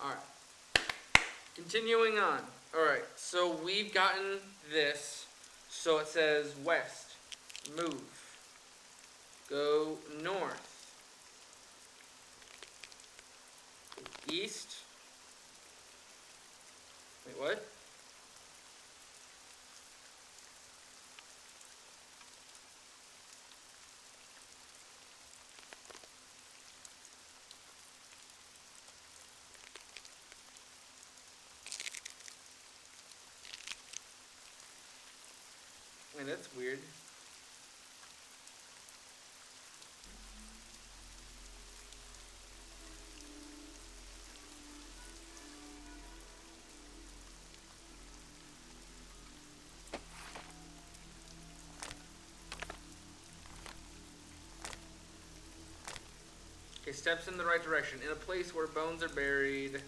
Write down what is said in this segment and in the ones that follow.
Alright. Continuing on. Alright, so we've gotten this. So it says west. Move. Go north. East. Wait, what? Wait, that's weird. Okay, steps in the right direction. In a place where bones are buried.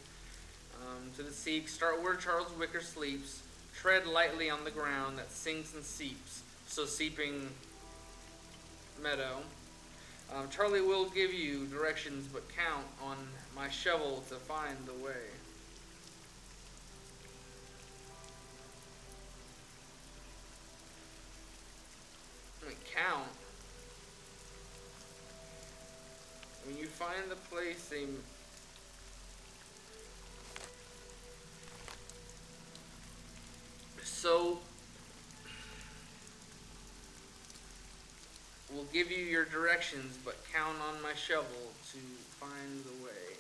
To the seek, start where Charles Wicker sleeps. Tread lightly on the ground that sinks and seeps. So seeping meadow. Charlie will give you directions, but count on my shovel to find the way. Count. When you find the place, so we'll give you your directions, but count on my shovel to find the way.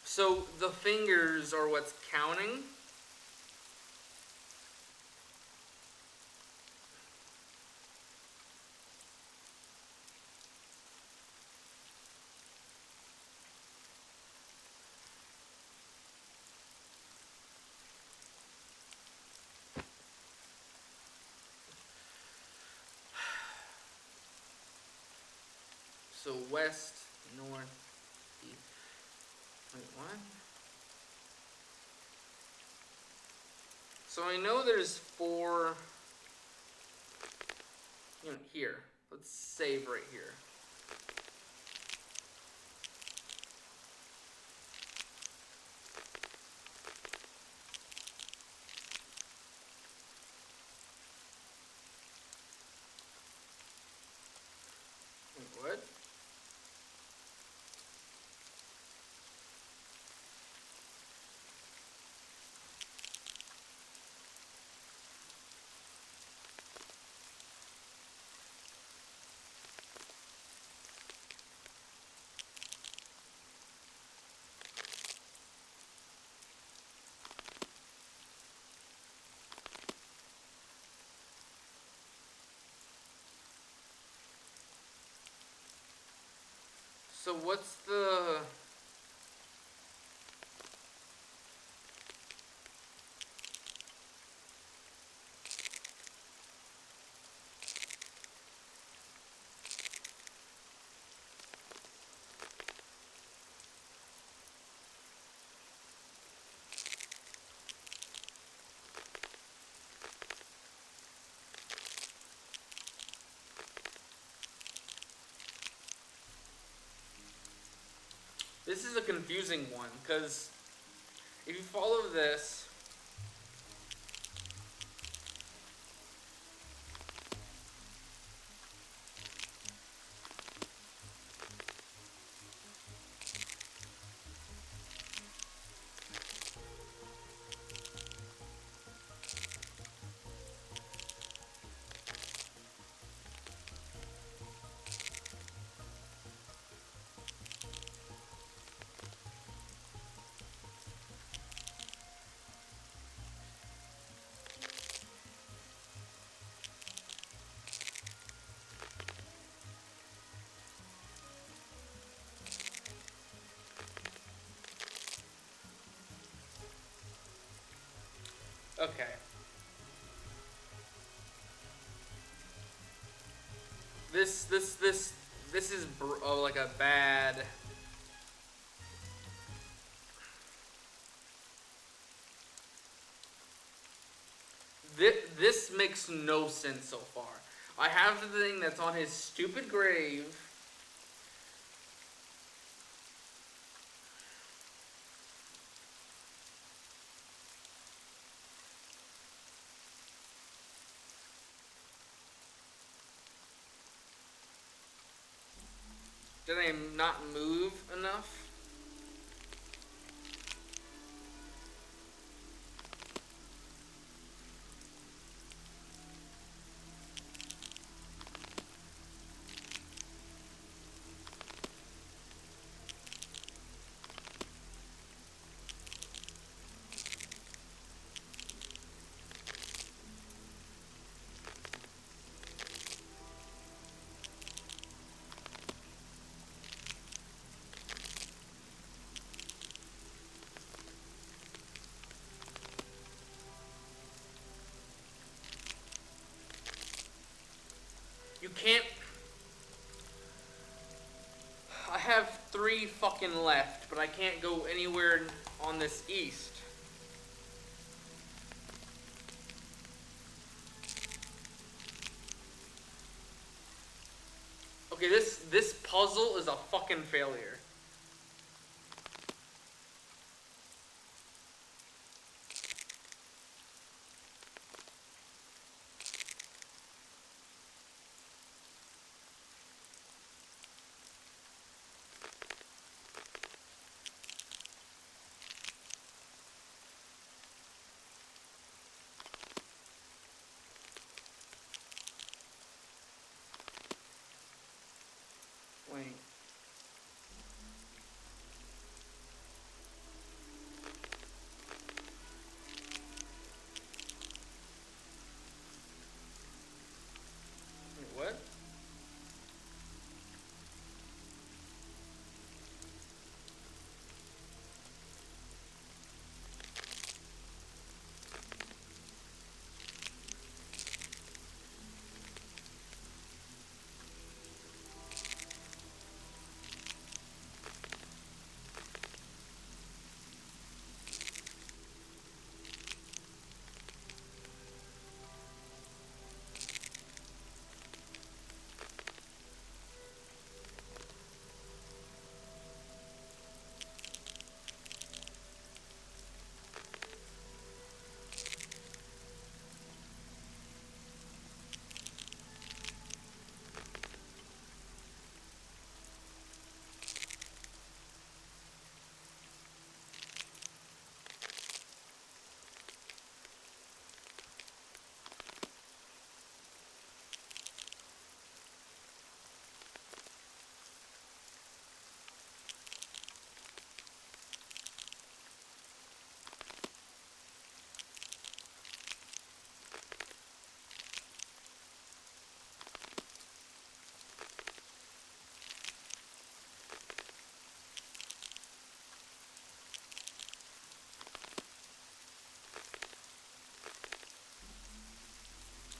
So the fingers are what's counting. So west, north, east. Wait, what? So I know there's 4. Here. Let's save right here. Wait, what? So what's the... This is a confusing one, because if you follow this... Okay. This is like a bad... This makes no sense so far. I have the thing that's on his stupid grave. Did I not move enough? You can't... I have 3 fucking left, but I can't go anywhere on this east. Okay, this puzzle is a fucking failure. Wait. Wait, what?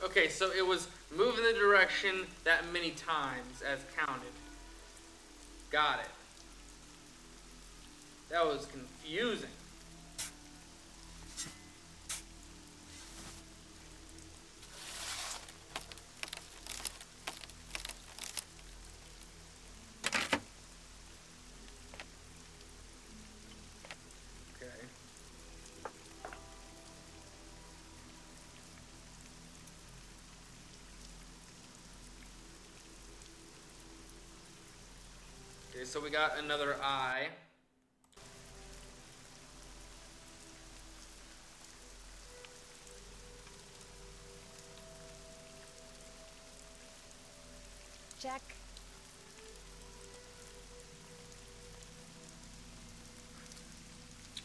Okay, so it was move in the direction that many times as counted. Got it. That was confusing. Okay. Okay, so we got another eye. Check.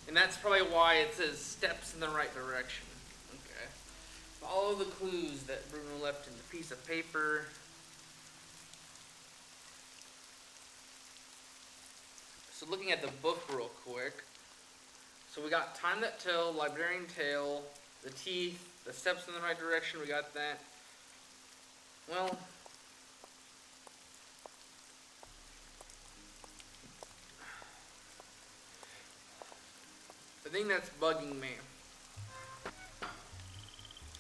And that's probably why it says steps in the right direction. Okay. Follow the clues that Bruno left in the piece of paper. So looking at the book real quick. So we got time that tell, librarian tale, the teeth, the steps in the right direction, we got that. Well, the thing that's bugging me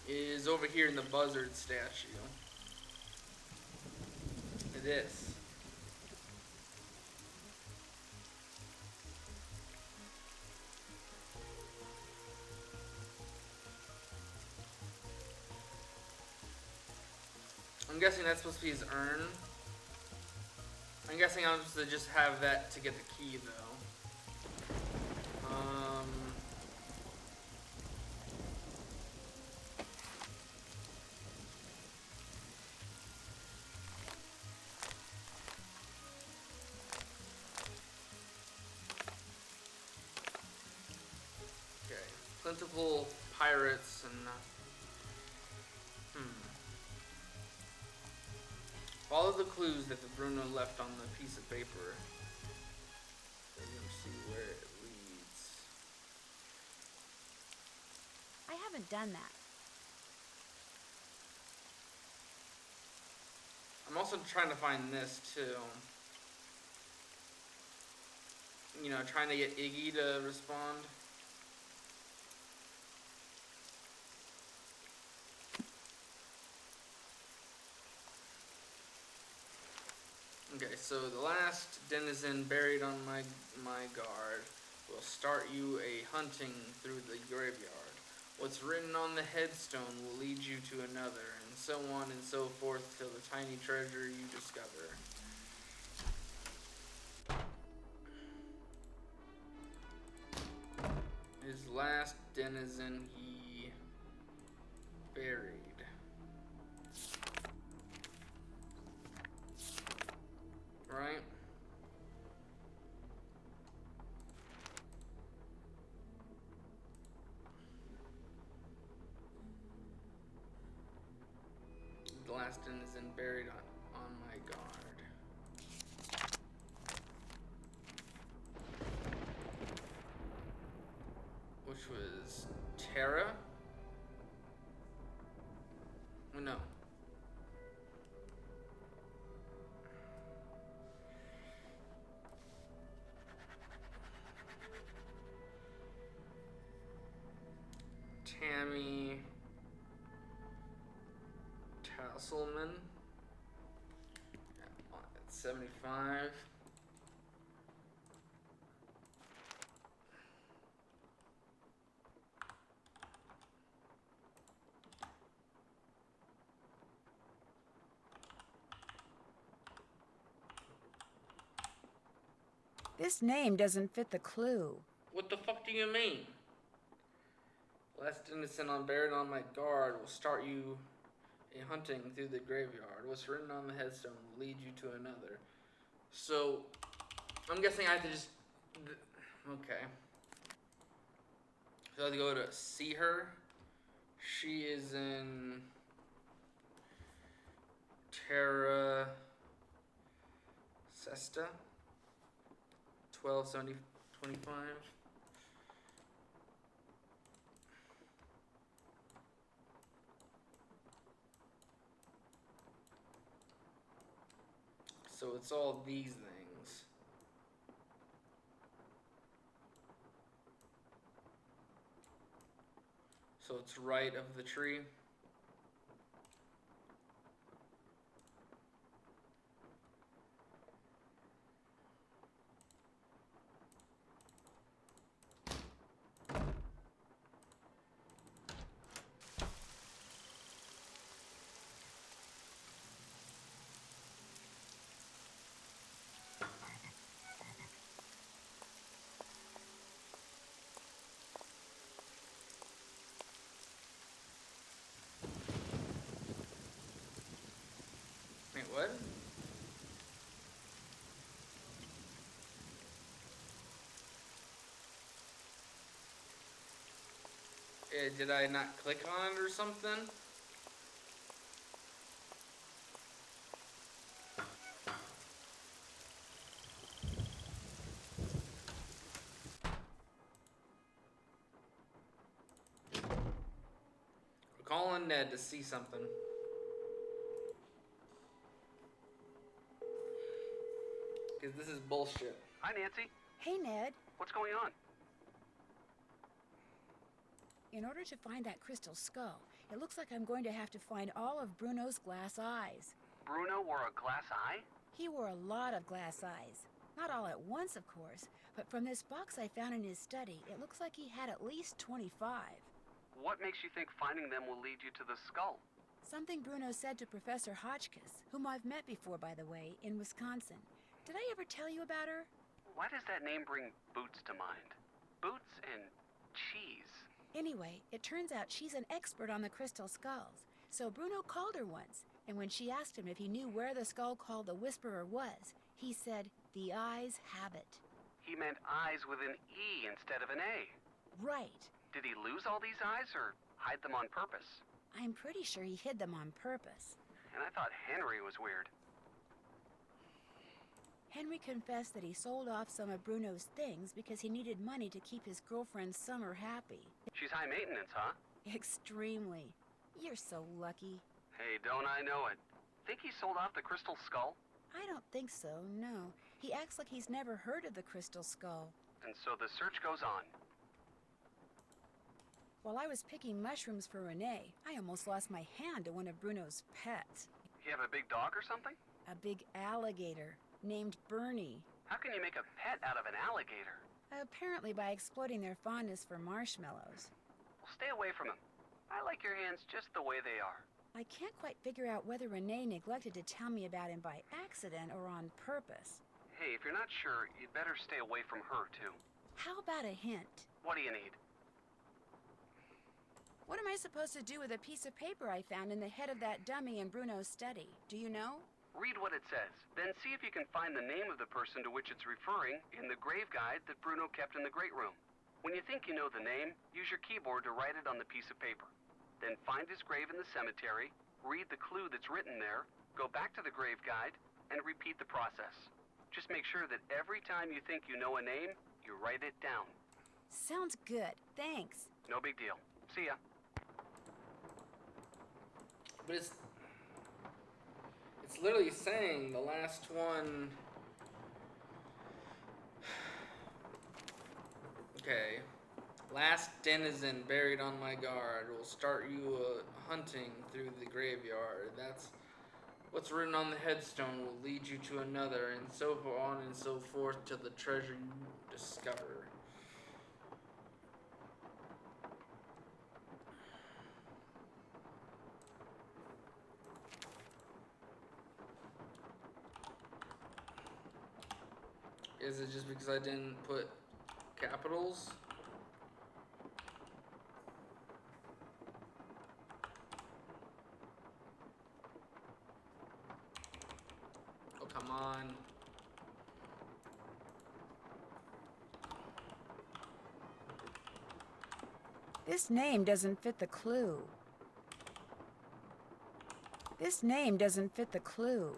is over here in the buzzard statue. This. I'm guessing that's supposed to be his urn. I'm guessing I'm supposed to just have that to get the key, though. Okay. Plentiful pirates and... Follow the clues that the Bruno left on the piece of paper. So you're gonna see where it leads. I haven't done that. I'm also trying to find this too. You know, trying to get Iggy to respond. Okay, so the last denizen buried on my guard will start you a hunting through the graveyard. What's written on the headstone will lead you to another, and so on and so forth till the tiny treasure you discover. His last denizen he buried. Right? The last denizen buried on my guard. Which was Terra? No. Tammy Tasselman at 75. This name doesn't fit the clue. What the fuck do you mean? Last denizen on buried on my guard will start you a hunting through the graveyard. What's written on the headstone will lead you to another. So, I'm guessing I have to just... Okay. So I have to go to see her. She is in... Terra Cesta. 1270-25. So it's all these things. So it's right of the tree. Wait, what? Did I not click on it or something? We're calling Ned to see something. Because this is bullshit. Hi, Nancy. Hey, Ned. What's going on? In order to find that crystal skull, it looks like I'm going to have to find all of Bruno's glass eyes. Bruno wore a glass eye? He wore a lot of glass eyes. Not all at once, of course, but from this box I found in his study, it looks like he had at least 25. What makes you think finding them will lead you to the skull? Something Bruno said to Professor Hotchkiss, whom I've met before, by the way, in Wisconsin. Did I ever tell you about her? Why does that name bring Boots to mind? Boots and cheese. Anyway, it turns out she's an expert on the crystal skulls. So Bruno called her once, and when she asked him if he knew where the skull called the Whisperer was, he said, "The eyes have it." He meant eyes with an E instead of an A. Right. Did he lose all these eyes or hide them on purpose? I'm pretty sure he hid them on purpose. And I thought Henry was weird. Henry confessed that he sold off some of Bruno's things because he needed money to keep his girlfriend Summer happy. She's high maintenance, huh? Extremely. You're so lucky. Hey, don't I know it. Think he sold off the crystal skull? I don't think so, no. He acts like he's never heard of the crystal skull. And so the search goes on. While I was picking mushrooms for Renee, I almost lost my hand to one of Bruno's pets. You have a big dog or something? A big alligator named Bernie. How can you make a pet out of an alligator? Apparently by exploiting their fondness for marshmallows. Well, stay away from him. I like your hands just the way they are. I can't quite figure out whether Renee neglected to tell me about him by accident or on purpose. Hey, if you're not sure, you'd better stay away from her, too. How about a hint? What do you need? What am I supposed to do with a piece of paper I found in the head of that dummy in Bruno's study? Do you know? Read what it says, then see if you can find the name of the person to which it's referring in the grave guide that Bruno kept in the great room. When you think you know the name, use your keyboard to write it on the piece of paper. Then find his grave in the cemetery, read the clue that's written there, go back to the grave guide, and repeat the process. Just make sure that every time you think you know a name, you write it down. Sounds good. Thanks. No big deal. See ya. But it's literally saying the last one. Okay. Last denizen buried on my guard will start you hunting through the graveyard. That's what's written on the headstone will lead you to another, and so on and so forth till the treasure you discover. Is it just because I didn't put capitals? Oh, come on. This name doesn't fit the clue. This name doesn't fit the clue.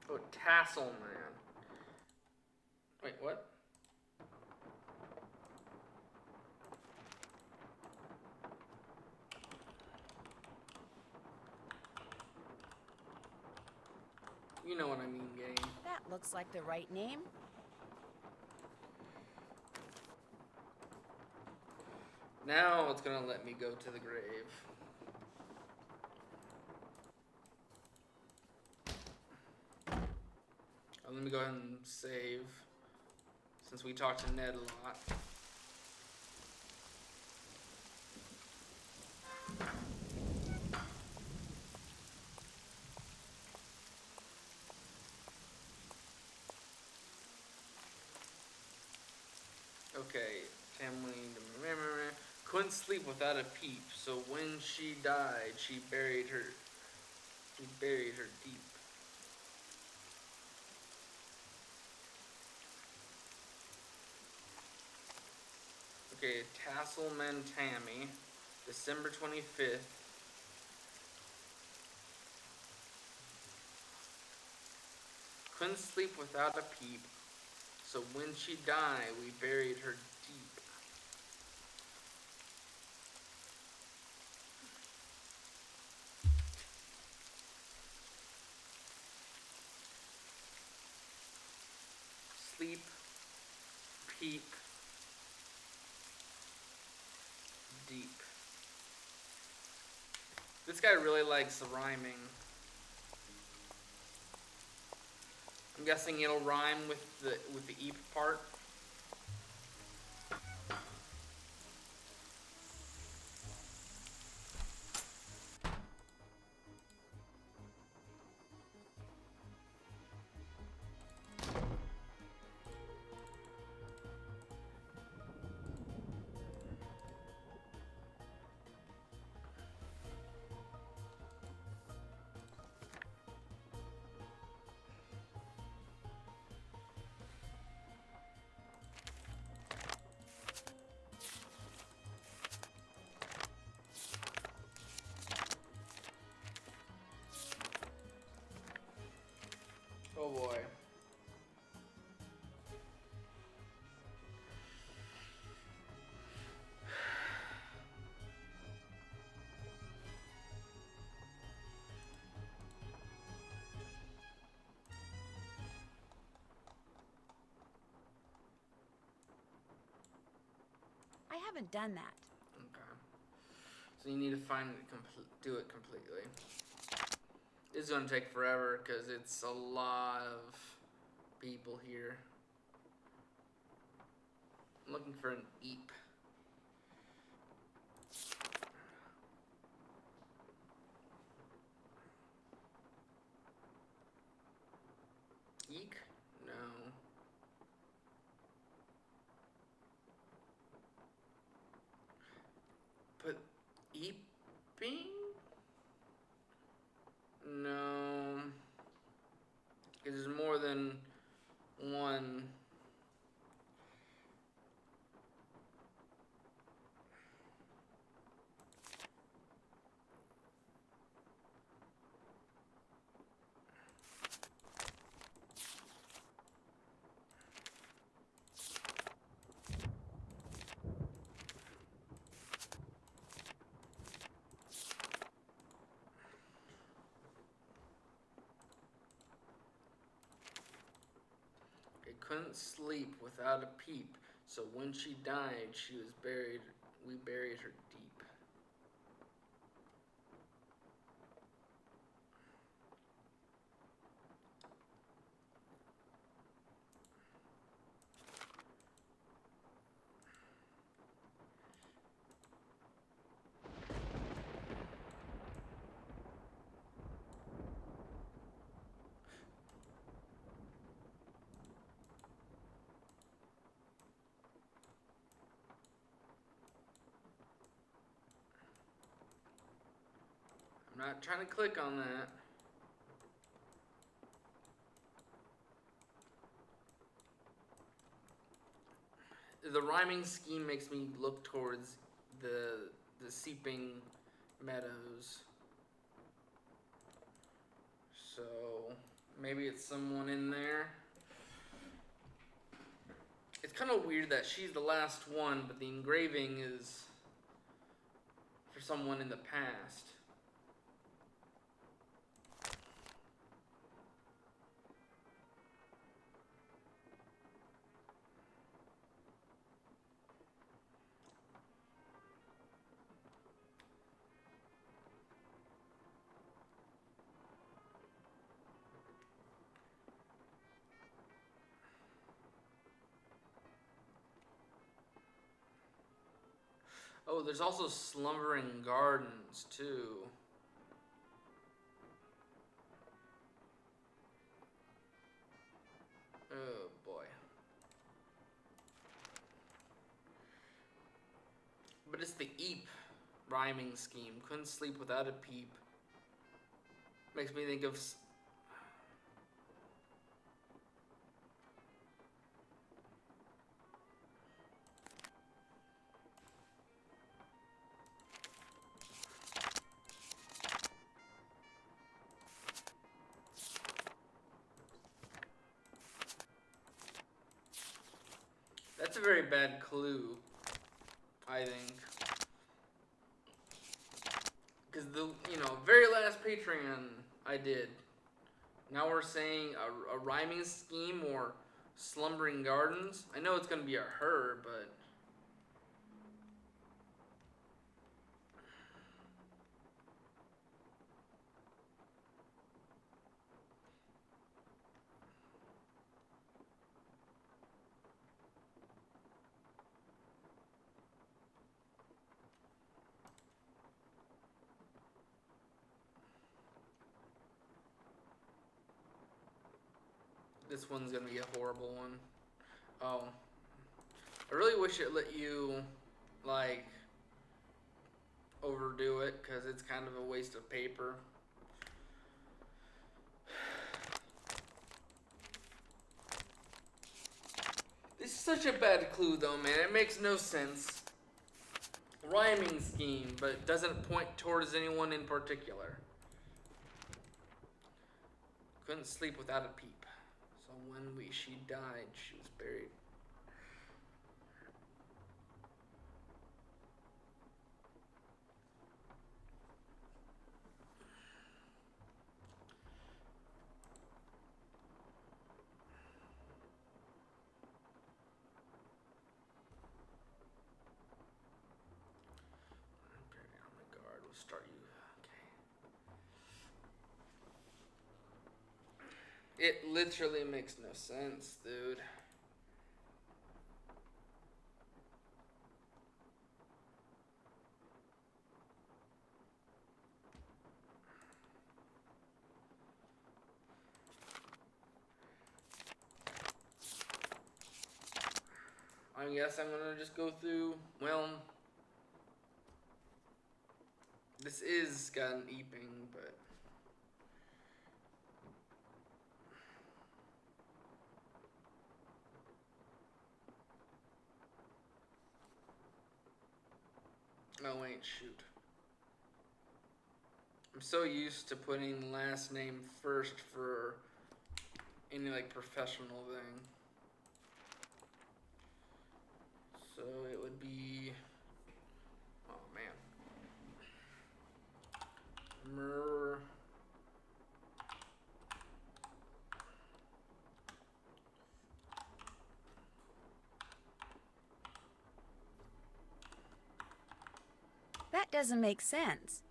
Oh, Tassel Man. Wait, what? You know what I mean, game. That looks like the right name. Now it's gonna let me go to the grave. Let me go ahead and save, since we talked to Ned a lot. Okay, family couldn't sleep without a peep, so when she died, she buried her deep. Okay, Tasselman Tammy, December 25th. Couldn't sleep without a peep, so when she died, we buried her deep. Sleep, peep, deep. This guy really likes the rhyming. I'm guessing it'll rhyme with the eep part. Oh boy. I haven't done that. Okay. So you need to do it completely. It's gonna take forever because it's a lot of people here. I'm looking for an eep. Eek? No. But eeping? No. Because there's more than one. Couldn't sleep without a peep, so when she died, we buried her deep. I'm not trying to click on that. The rhyming scheme makes me look towards the seeping meadows. So maybe it's someone in there. It's kind of weird that she's the last one, but the engraving is for someone in the past. Oh, there's also slumbering gardens, too. Oh, boy. But it's the eep rhyming scheme. Couldn't sleep without a peep. Makes me think of... That's a very bad clue, I think. Because the, very last Patreon I did, now we're saying a rhyming scheme or slumbering gardens. I know it's going to be a her, but... This one's gonna be a horrible one. Oh. I really wish it let you, overdo it, because it's kind of a waste of paper. This is such a bad clue, though, man. It makes no sense. Rhyming scheme, but it doesn't point towards anyone in particular. Couldn't sleep without a peep. she died, she was buried. Buried on the guard. We'll start you. Okay. It literally makes no sense, dude. I guess I'm gonna just go through, well, this is got an Eeping, but oh wait, shoot. I'm so used to putting last name first for any like professional thing. So it would be, oh man, That doesn't make sense.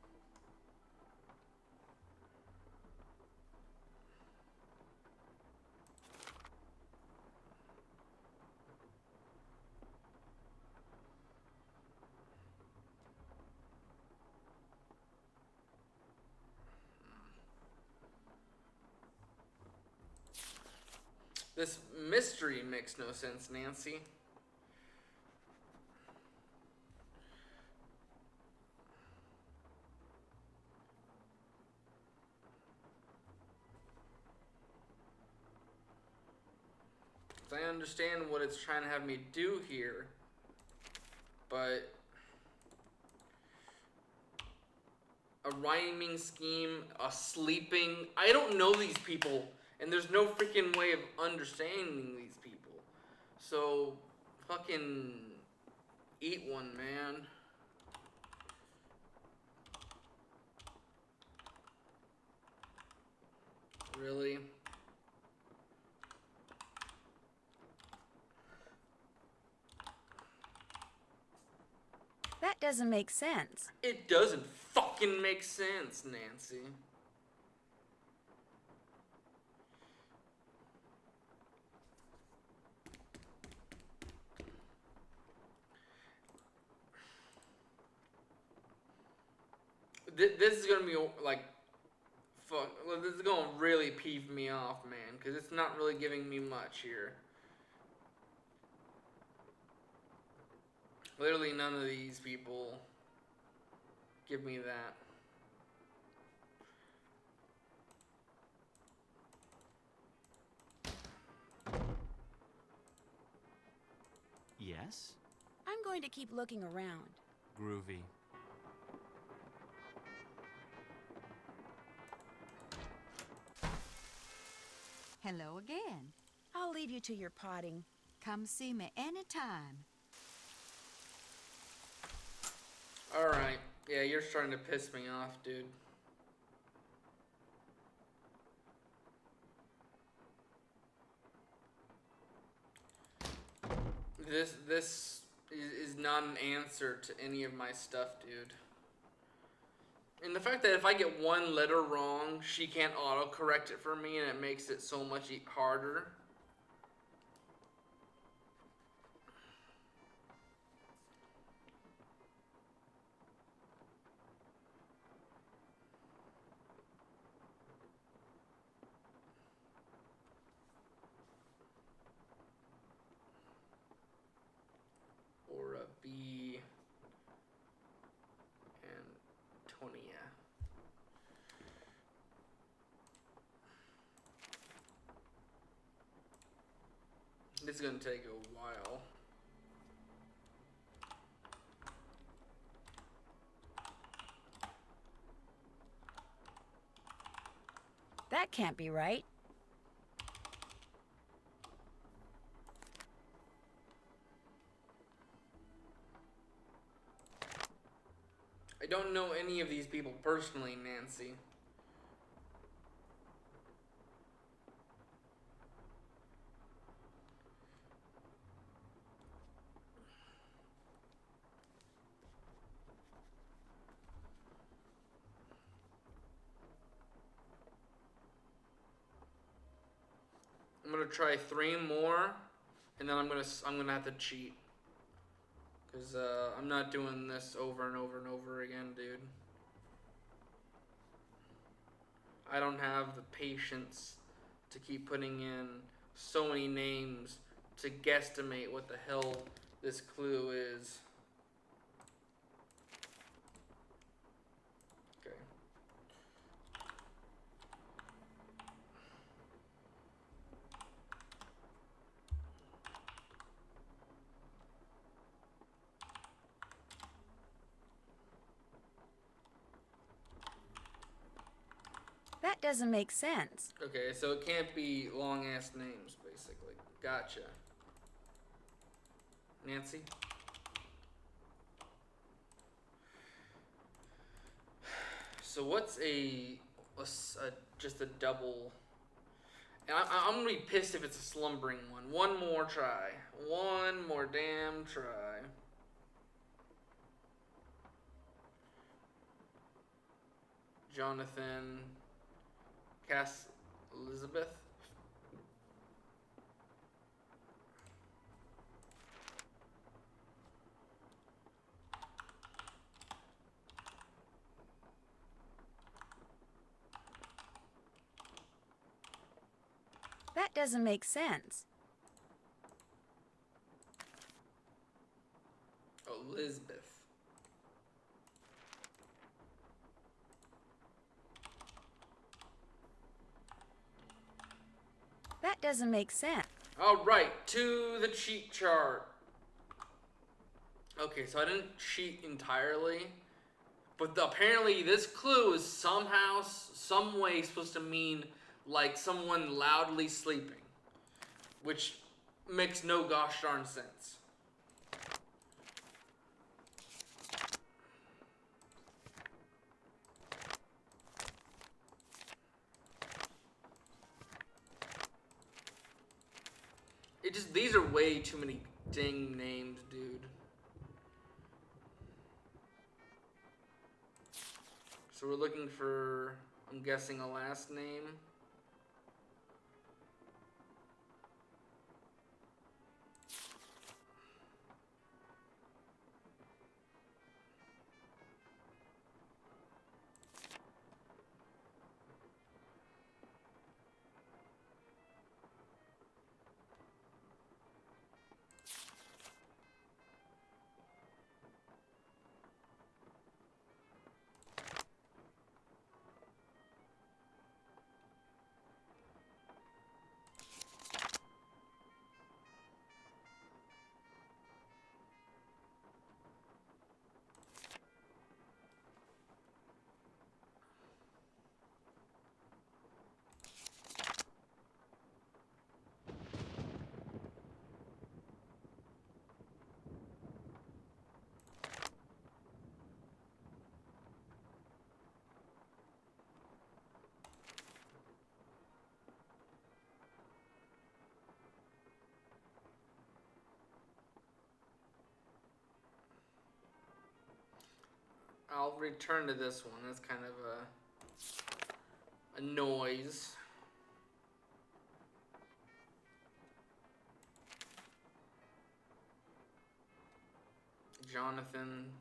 This mystery makes no sense, Nancy. I understand what it's trying to have me do here, but a rhyming scheme, a sleeping. I don't know these people, and there's no freaking way of understanding these people. So, fucking eat one, man. Really? That doesn't make sense. It doesn't fucking make sense, Nancy. This is gonna be like, fuck. This is gonna really peeve me off, man, because it's not really giving me much here. Literally none of these people give me that. Yes? I'm going to keep looking around. Groovy. Hello again. I'll leave you to your potting. Come see me anytime. Alright. Yeah, you're starting to piss me off, dude. This is not an answer to any of my stuff, dude. And the fact that if I get one letter wrong, she can't auto-correct it for me, and it makes it so much harder. Or a B and Tonia. This is gonna take a while. That can't be right. I don't know any of these people personally, Nancy. I'm gonna try 3 more, and then I'm gonna have to cheat, cause I'm not doing this over and over and over again, dude. I don't have the patience to keep putting in so many names to guesstimate what the hell this clue is. Okay. That doesn't make sense. Okay, so it can't be long ass names, basically. Gotcha. Nancy? So what's just a double? And I'm gonna be pissed if it's a slumbering one. One more try. One more damn try. Jonathan Cass Elizabeth. That doesn't make sense. Elizabeth. That doesn't make sense. Alright, to the cheat chart. Okay, so I didn't cheat entirely. But apparently this clue is somehow, some way supposed to mean like someone loudly sleeping. Which makes no gosh darn sense. These are way too many dang names, dude. So we're looking for, I'm guessing, a last name. I'll return to this one. That's kind of a noise. Jonathan.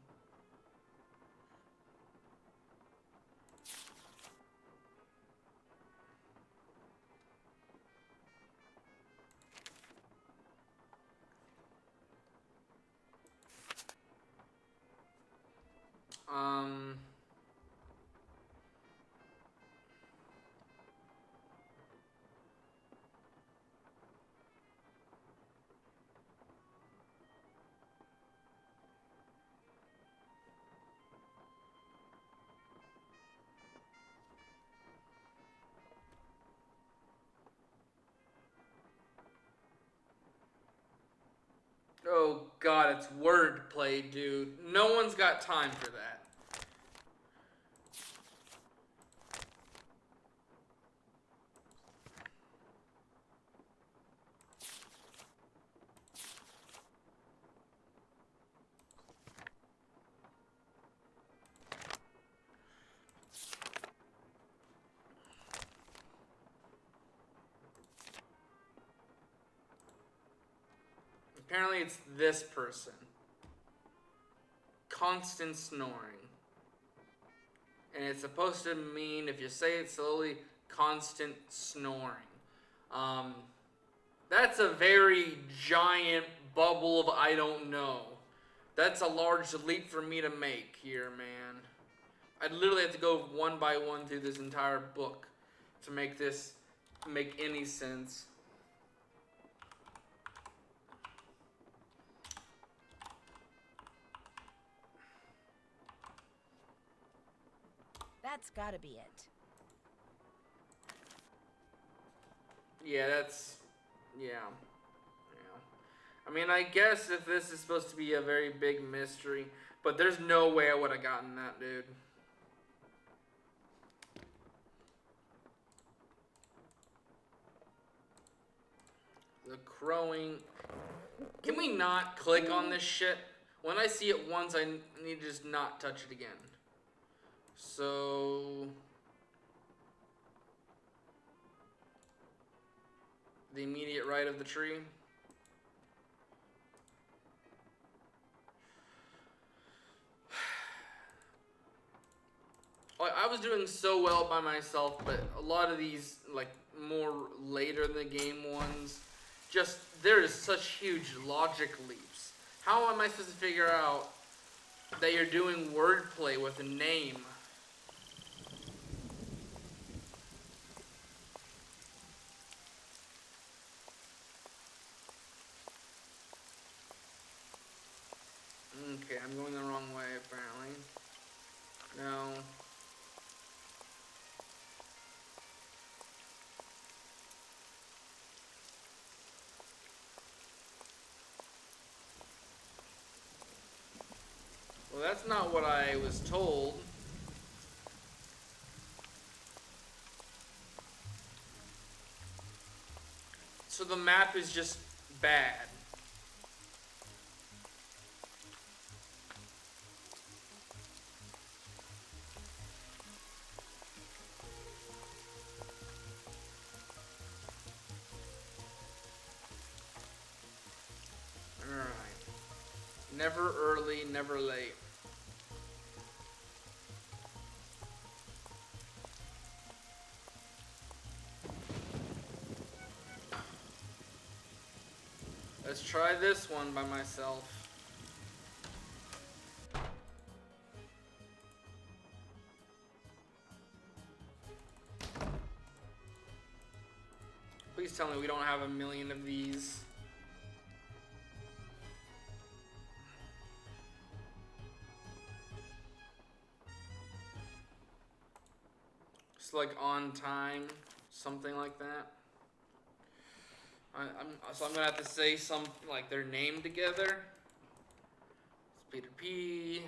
Um. Oh god, it's wordplay, dude. No one's got time for that. Apparently it's this person. Constant snoring. And it's supposed to mean, if you say it slowly, constant snoring. That's a very giant bubble of I don't know. That's a large leap for me to make here, man. I'd literally have to go one by one through this entire book to make this make any sense. That's gotta be it. Yeah, yeah. I mean, I guess if this is supposed to be a very big mystery, but there's no way I would have gotten that, dude. The crowing. Can we not click on this shit? When I see it once, I need to just not touch it again. So... the immediate right of the tree. I was doing so well by myself, but a lot of these, like, more later in the game ones, just, there is such huge logic leaps. How am I supposed to figure out that you're doing wordplay with a name? Okay, I'm going the wrong way, apparently. No. Well, that's not what I was told. So the map is just bad. Alright. Never early, never late. Let's try this one by myself. Please tell me we don't have a million of these. It's like on time, something like that. So I'm gonna have to say some, like, their name together. It's Peter P.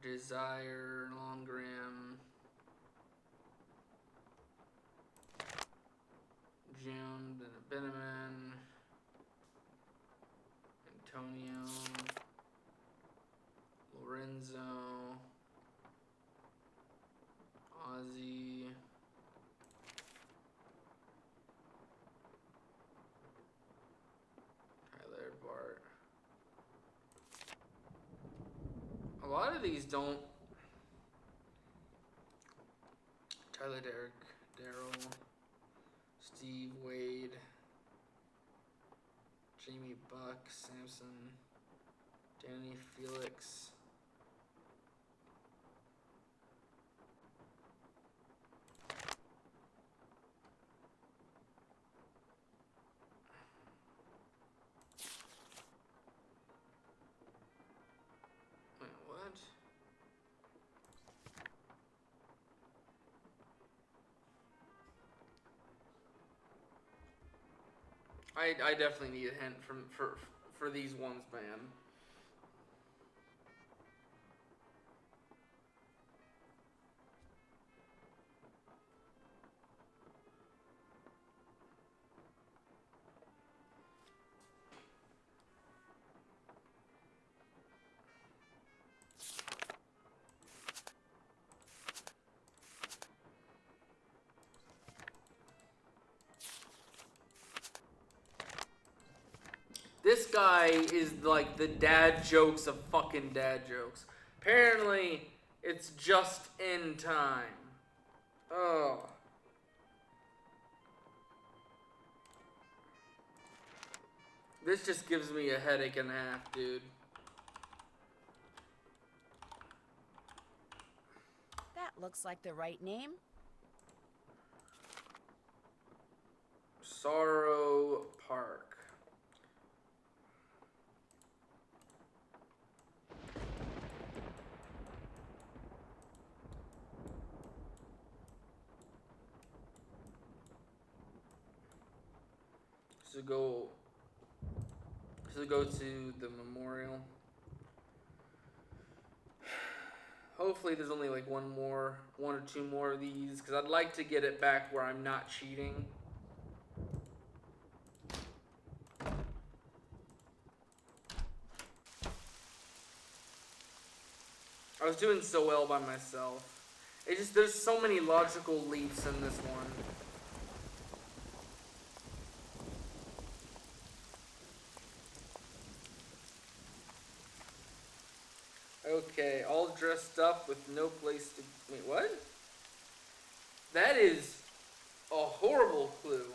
Desire, Longram, June, Beneman, Antonio, Lorenzo, Ozzy, Tyler, Bart. A lot of these don't. Tyler, Derek, Daryl, Steve, Wade, Jamie, Buck, Samson, Danny, Felix. Wait, what? I definitely need a hint for these ones, man. this guy is like the dad jokes of fucking dad jokes. Apparently, it's just in time. Oh. This just gives me a headache and a half, dude. That looks like the right name. Sorrow Park. So go to the memorial. Hopefully there's only like one or two more of these, because I'd like to get it back where I'm not cheating. I was doing so well by myself. There's so many logical leaps in this one. Okay, all dressed up with no place to... Wait, what? That is a horrible clue.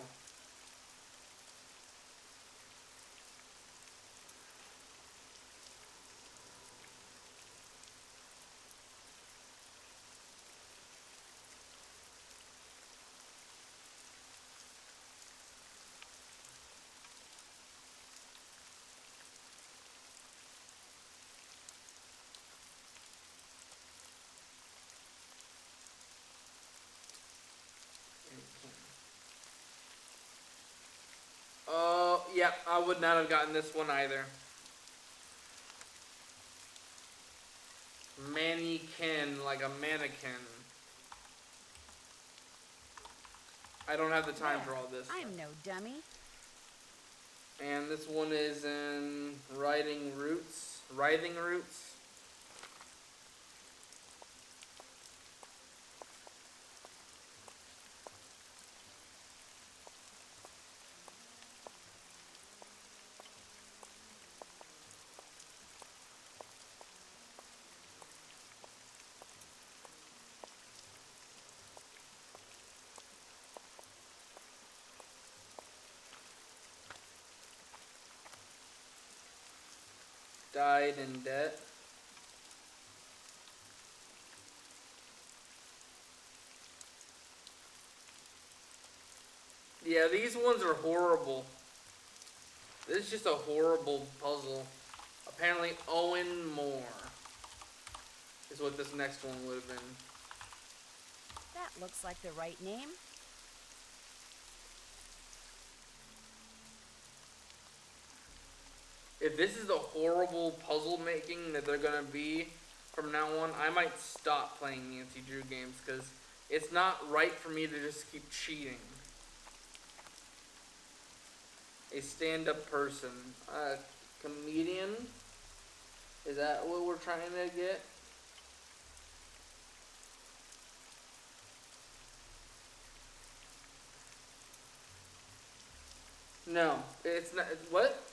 Oh, yeah, I would not have gotten this one either. Mannequin, like a mannequin. I don't have the time for all this. I'm no dummy. And this one is in Writhing Roots. Writhing Roots. Died in debt. Yeah, these ones are horrible. This is just a horrible puzzle. Apparently Owen Moore is what this next one would have been. That looks like the right name. If this is the horrible puzzle making that they're gonna be from now on, I might stop playing Nancy Drew games, because it's not right for me to just keep cheating. A stand-up person. Comedian? Is that what we're trying to get? No, it's not. What?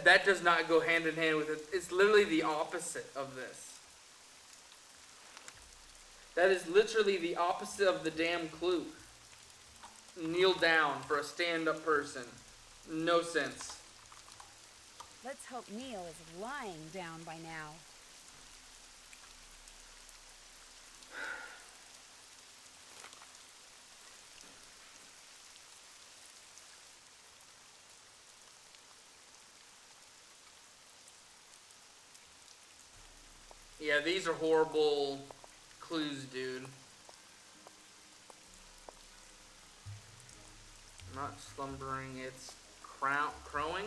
That does not go hand in hand with it. It's literally the opposite of this. That is literally the opposite of the damn clue. Kneel down for a stand-up person. No sense. Let's hope Neil is lying down by now. Yeah, these are horrible clues, dude. Not slumbering, it's crowing.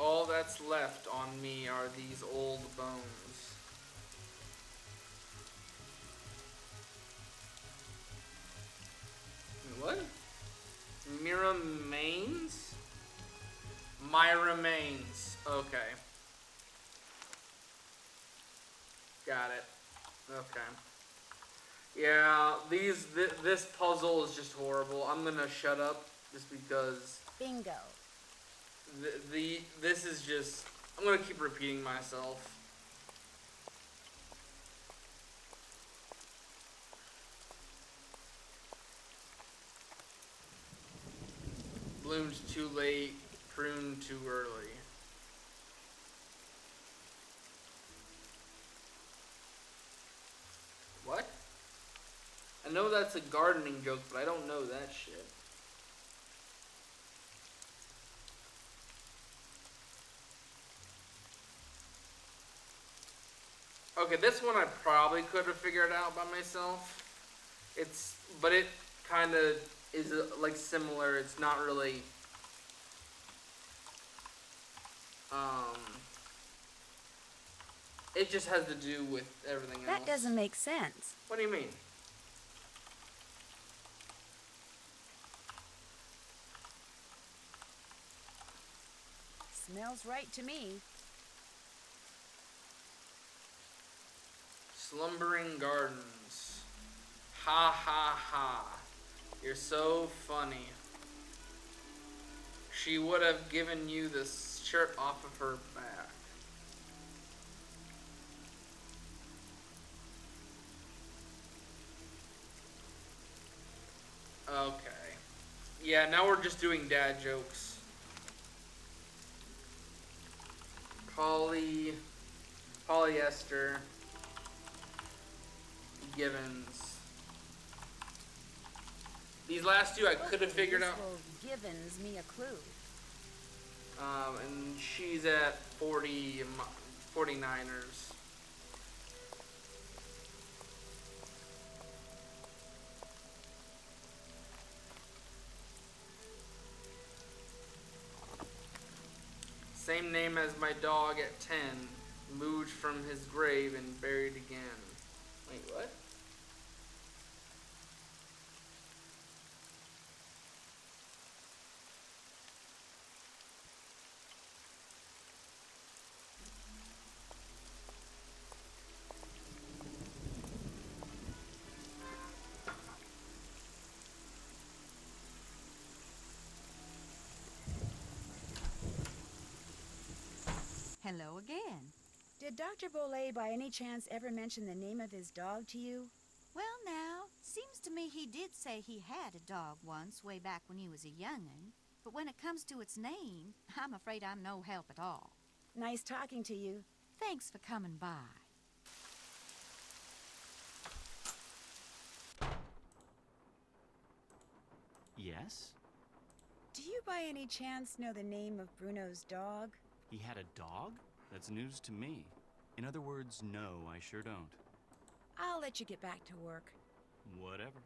All that's left on me are these old bones. What? Mira remains? My remains. Okay. Got it. Okay. Yeah, this puzzle is just horrible. I'm gonna shut up just because Bingo. this is just. I'm gonna keep repeating myself. Bloomed too late, pruned too early. What? I know that's a gardening joke, but I don't know that shit. Okay, this one I probably could have figured out by myself. But it kind of is like similar. It's not really. It just has to do with everything else. That doesn't make sense. What do you mean? Smells right to me. Slumbering Gardens. Ha ha ha. You're so funny. She would have given you the shirt off of her back. Okay. Yeah, now we're just doing dad jokes. Polyester. Givens. These last two I could have figured out. Givens me a clue. And she's at 49ers. Same name as my dog at 10. Moved from his grave and buried again. Wait, what? Hello again. Did Dr. Bollet by any chance ever mention the name of his dog to you? Well, now, seems to me he did say he had a dog once, way back when he was a young'un. But when it comes to its name, I'm afraid I'm no help at all. Nice talking to you. Thanks for coming by. Yes? Do you by any chance know the name of Bruno's dog? He had a dog? That's news to me. In other words, no, I sure don't. I'll let you get back to work. Whatever.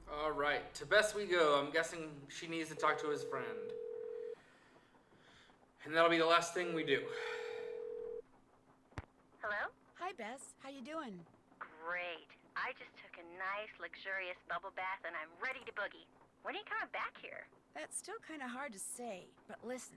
Alright, to Bess we go. I'm guessing she needs to talk to his friend. And that'll be the last thing we do. Hello? Hi, Bess. How you doing? Great. I just took a nice, luxurious bubble bath and I'm ready to boogie. When are you coming back here? That's still kind of hard to say, but listen.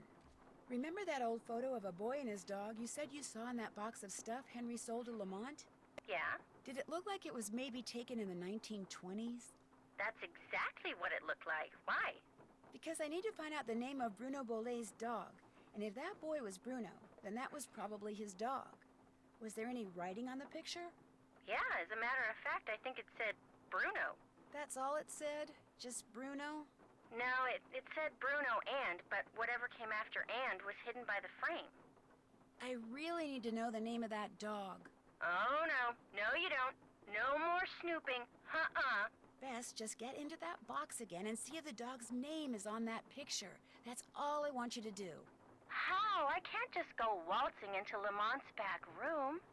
Remember that old photo of a boy and his dog you said you saw in that box of stuff Henry sold to Lamont? Yeah? Did it look like it was maybe taken in the 1920s? That's exactly what it looked like. Why? Because I need to find out the name of Bruno Bollet's dog. And if that boy was Bruno, then that was probably his dog. Was there any writing on the picture? Yeah, as a matter of fact, I think it said Bruno. That's all it said? Just Bruno? No, it said Bruno but whatever came after and was hidden by the frame. I really need to know the name of that dog. Oh, no. No, you don't. No more snooping. Bess, just get into that box again and see if the dog's name is on that picture. That's all I want you to do. How? I can't just go waltzing into Lamont's back room.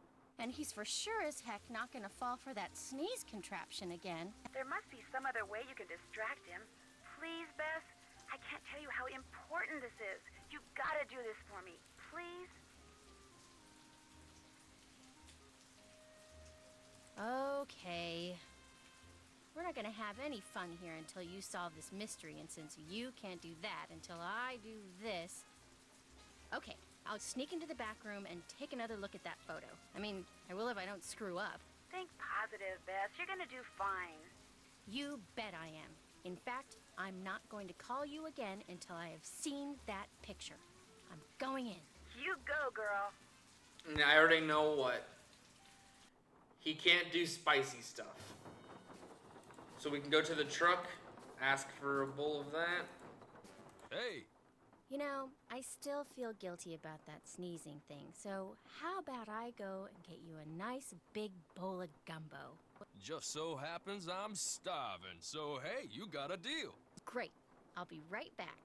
And he's for sure as heck not gonna fall for that sneeze contraption again. There must be some other way you can distract him. Please, Bess? I can't tell you how important this is. You've got to do this for me. Please? Okay. We're not gonna have any fun here until you solve this mystery, and since you can't do that until I do this... Okay, I'll sneak into the back room and take another look at that photo. I mean, I will if I don't screw up. Think positive, Bess. You're going to do fine. You bet I am. In fact, I'm not going to call you again until I have seen that picture. I'm going in. You go, girl. And I already know what. He can't do spicy stuff. So we can go to the truck, ask for a bowl of that. Hey! You know, I still feel guilty about that sneezing thing, so how about I go and get you a nice big bowl of gumbo? Just so happens I'm starving, so hey, you got a deal. Great. I'll be right back.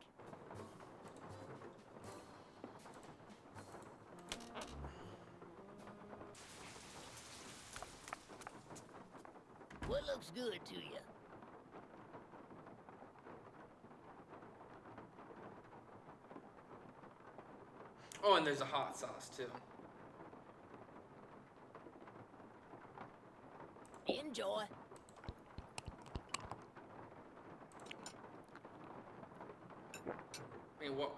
What looks good to you? Oh, and there's a hot sauce too. Enjoy. I mean, what?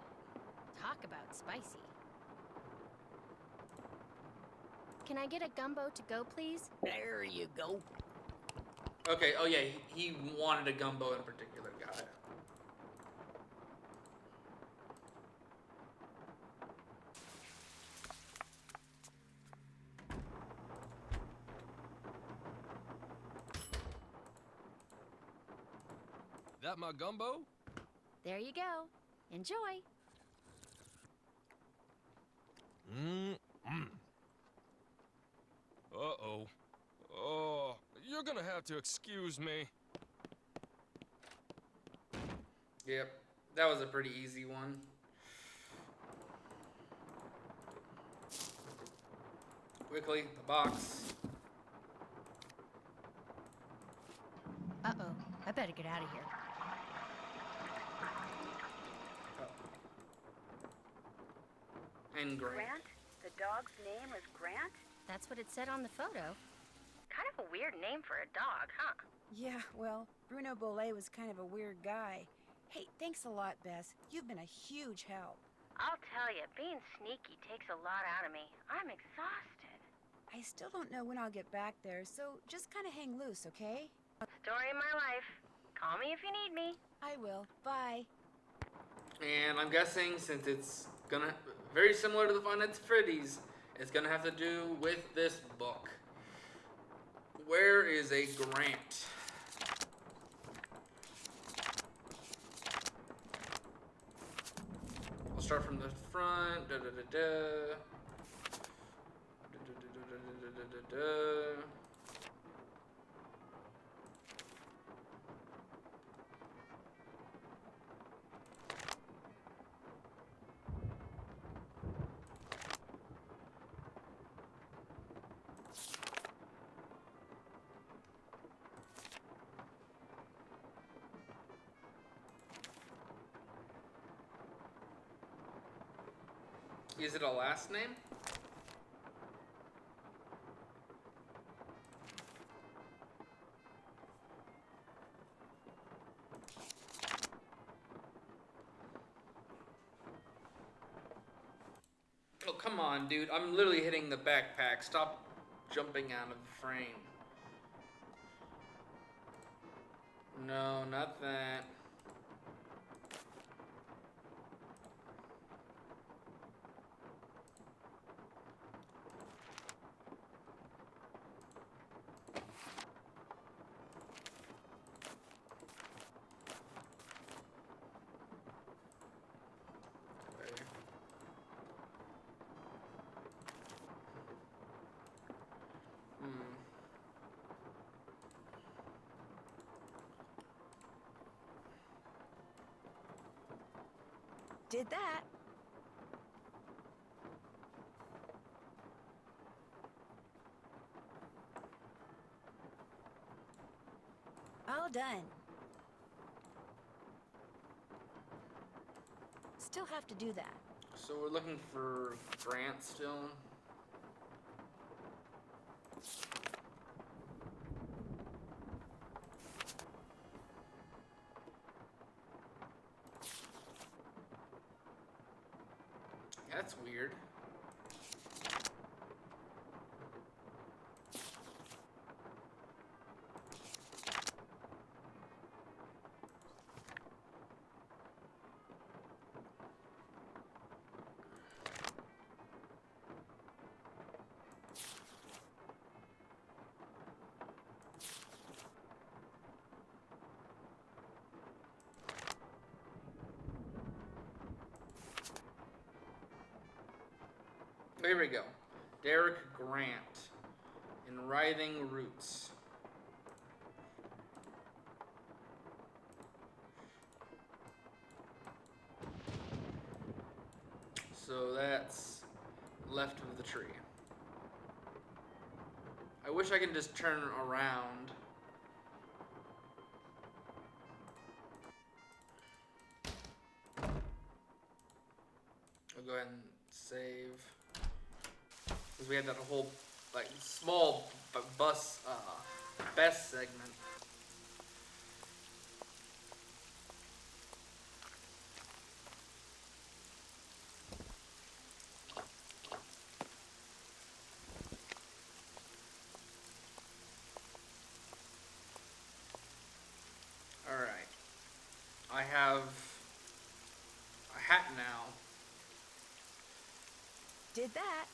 Talk about spicy. Can I get a gumbo to go, please? There you go. Okay, oh yeah, he wanted a gumbo in particular, got it. That my gumbo? There you go. Enjoy. Uh-oh. Oh, you're gonna have to excuse me. Yep, that was a pretty easy one. Quickly, the box. Uh-oh. I better get out of here. And Grant. Grant? The dog's name is Grant? That's what it said on the photo. Kind of a weird name for a dog, huh? Yeah, well, Bruno Bollet was kind of a weird guy. Hey, thanks a lot, Bess. You've been a huge help. I'll tell you, being sneaky takes a lot out of me. I'm exhausted. I still don't know when I'll get back there, so just kind of hang loose, okay? Story of my life. Call me if you need me. I will. Bye. And I'm guessing since it's gonna very similar to the Five Nights at Freddy's, it's gonna have to do with this book. Where is a Grant? I'll start from the front. Da da da da. Da da da da da da da da. Is it a last name? Oh, come on, dude. I'm literally hitting the backpack. Stop jumping out of the frame. No, not that. Did that. all done. Still have to do that. So we're looking for Grant still. That's weird. Here we go. Derek Grant in Writhing Roots. So that's left of the tree. I wish I could just turn around. I'll go ahead and save. Because we had that whole, like, small bus, best segment. Alright. I have a hat now. Did that.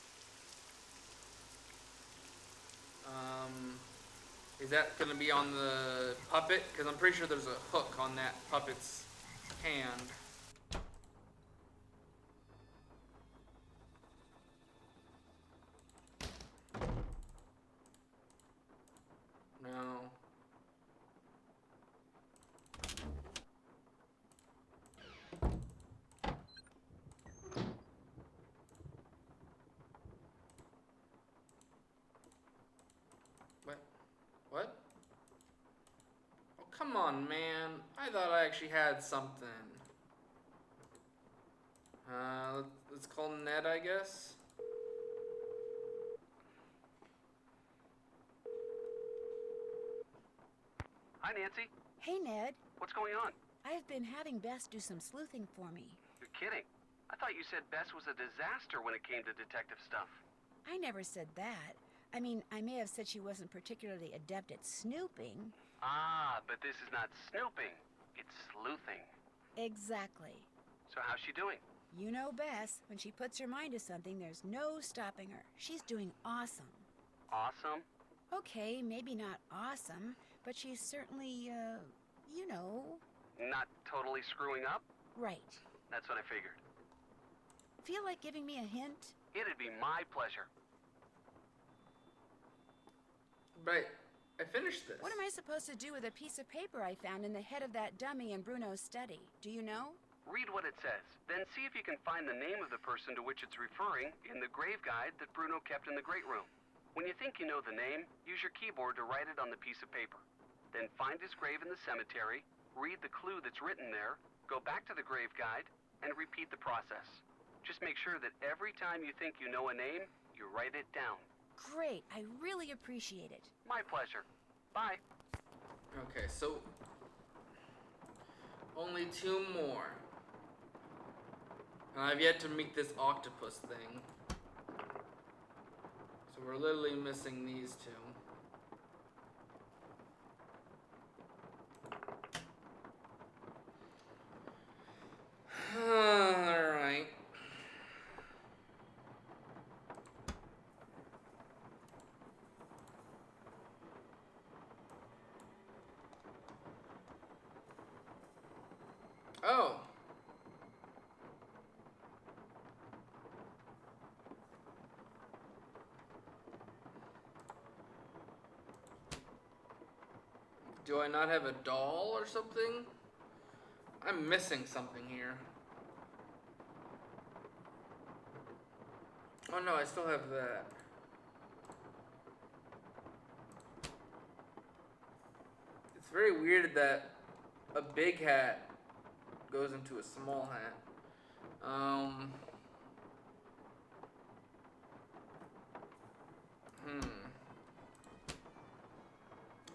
Is that going to be on the puppet? Because I'm pretty sure there's a hook on that puppet's hand. No. What? Oh, come on, man. I thought I actually had something. Let's call Ned, I guess. Hi, Nancy. Hey, Ned. What's going on? I've been having Bess do some sleuthing for me. You're kidding. I thought you said Bess was a disaster when it came to detective stuff. I never said that. I mean, I may have said she wasn't particularly adept at snooping. Ah, but this is not snooping. It's sleuthing. Exactly. So how's she doing? You know Bess, when she puts her mind to something, there's no stopping her. She's doing awesome. Awesome? Okay, maybe not awesome, but she's certainly, you know... Not totally screwing up? Right. That's what I figured. Feel like giving me a hint? It'd be my pleasure. Right. I finished this. What am I supposed to do with a piece of paper I found in the head of that dummy in Bruno's study? Do you know? Read what it says, then see if you can find the name of the person to which it's referring in the grave guide that Bruno kept in the great room. When you think you know the name, use your keyboard to write it on the piece of paper. Then find his grave in the cemetery, read the clue that's written there, go back to the grave guide, and repeat the process. Just make sure that every time you think you know a name, you write it down. Great, I really appreciate it. My pleasure. Bye. Okay, so only 2 more. And I've yet to meet this octopus thing. So we're literally missing these 2. Alright. Oh. Do I not have a doll or something? I'm missing something here. Oh no, I still have that. It's very weird that a big hat goes into a small hat.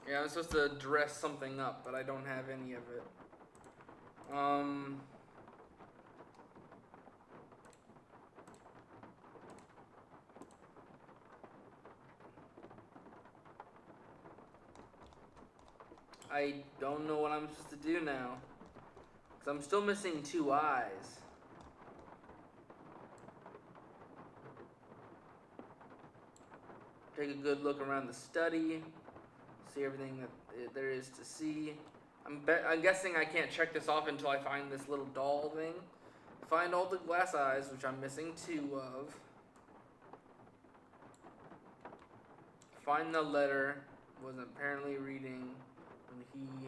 Yeah, I'm supposed to dress something up, but I don't have any of it. I don't know what I'm supposed to do now. Because I'm still missing 2 eyes. Take a good look around the study. See everything that there is to see. I'm guessing I can't check this off until I find this little doll thing. Find all the glass eyes, which I'm missing 2 of. Find the letter. Was apparently reading when he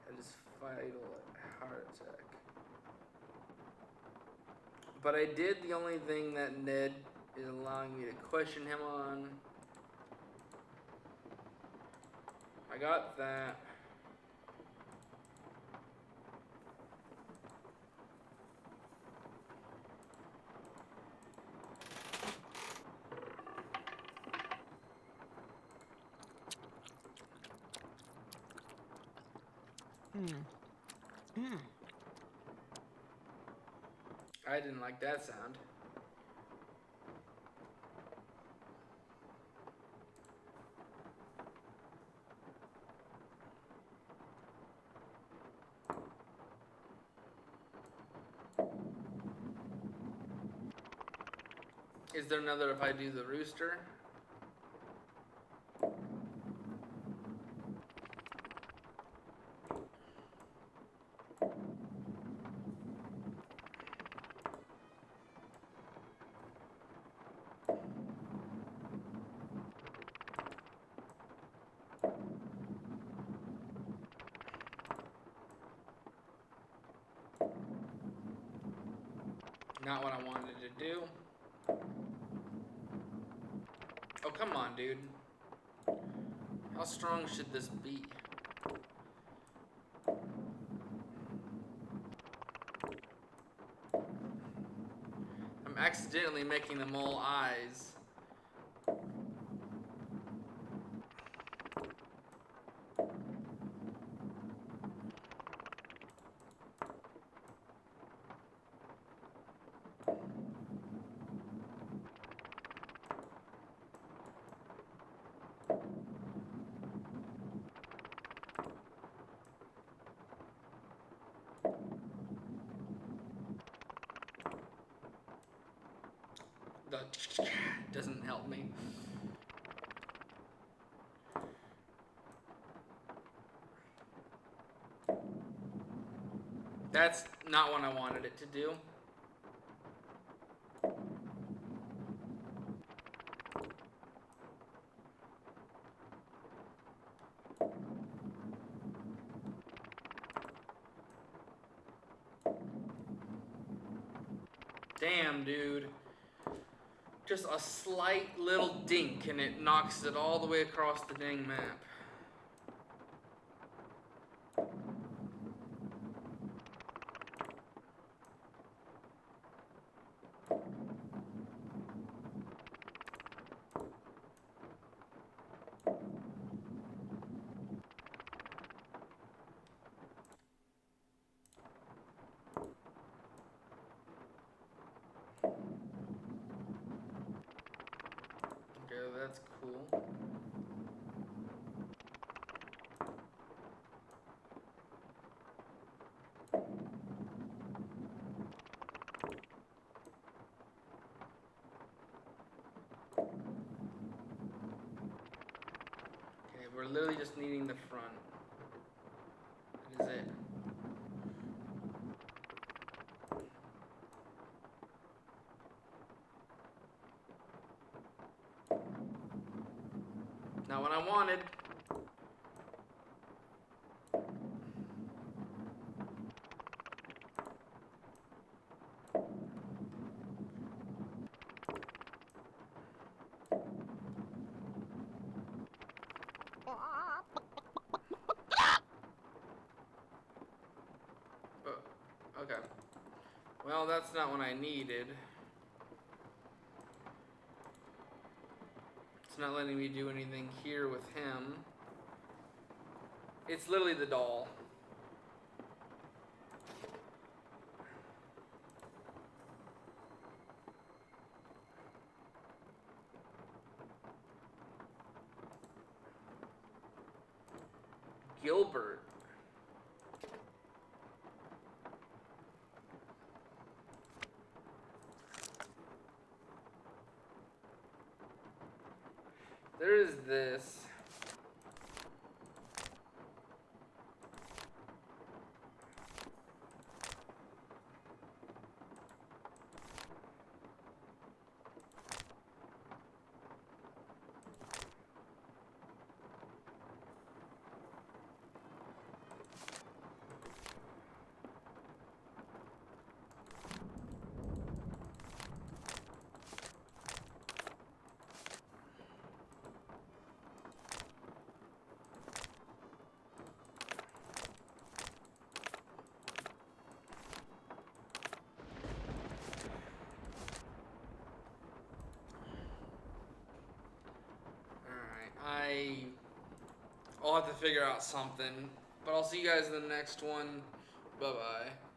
had his fatal heart attack. But I did the only thing that Ned is allowing me to question him on. I got that. I didn't like that sound. Is there another if I do the rooster? Not what I wanted to do. Oh, come on, dude. How strong should this be? I'm accidentally making them all eyes. That doesn't help me. That's not what I wanted it to do. Damn, dude. Just a slight little dink and it knocks it all the way across the dang map. Okay, that's cool. Okay, we're literally just needing the front. That is it. Not what I wanted. No, that's not what I needed. It's not letting me do anything here with him. It's literally the doll. Gilbert. There is this. I'll have to figure out something. But I'll see you guys in the next one. Bye-bye.